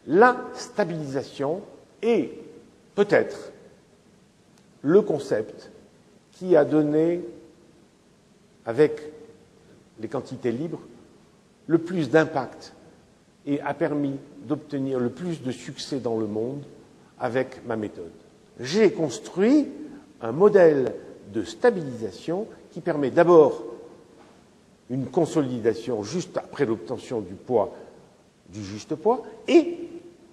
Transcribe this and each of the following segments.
La stabilisation est peut-être le concept qui a donné, avec les quantités libres, le plus d'impact et a permis d'obtenir le plus de succès dans le monde avec ma méthode. J'ai construit un modèle de stabilisation qui permet d'abord une consolidation juste après l'obtention du poids, du juste poids, et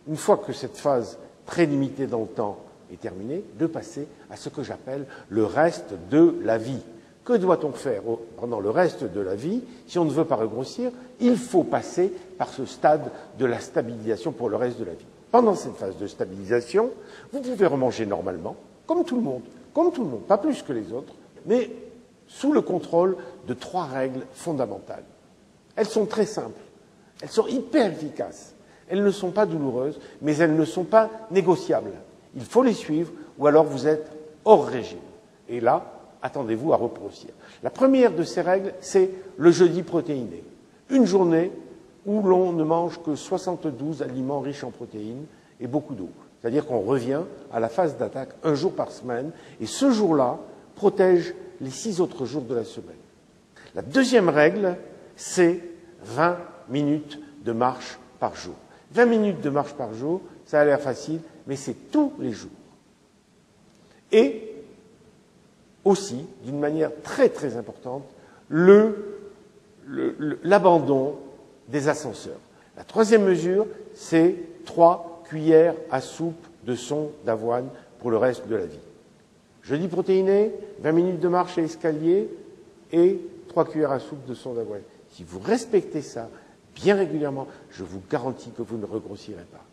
une fois que cette phase très limitée dans le temps est terminée, de passer à ce que j'appelle le reste de la vie. Que doit-on faire pendant le reste de la vie? Si on ne veut pas regrossir, il faut passer par ce stade de la stabilisation pour le reste de la vie. Pendant cette phase de stabilisation, vous pouvez remanger normalement, comme tout le monde, pas plus que les autres, mais sous le contrôle de 3 règles fondamentales. Elles sont très simples, elles sont hyper efficaces, elles ne sont pas douloureuses, mais elles ne sont pas négociables. Il faut les suivre, ou alors vous êtes hors régime. Et là, attendez-vous à regrossir. La première de ces règles, c'est le jeudi protéiné. Une journée où l'on ne mange que 72 aliments riches en protéines et beaucoup d'eau. C'est-à-dire qu'on revient à la phase d'attaque un jour par semaine, et ce jour-là protège les 6 autres jours de la semaine. La deuxième règle, c'est 20 minutes de marche par jour. 20 minutes de marche par jour, ça a l'air facile, mais c'est tous les jours. Et aussi, d'une manière très très importante, l'abandon des ascenseurs. La troisième mesure, c'est 3 cuillères à soupe de son d'avoine pour le reste de la vie. Jeudi protéiné, 20 minutes de marche à escalier et 3 cuillères à soupe de son d'avoine. Si vous respectez ça bien régulièrement, je vous garantis que vous ne regrossirez pas.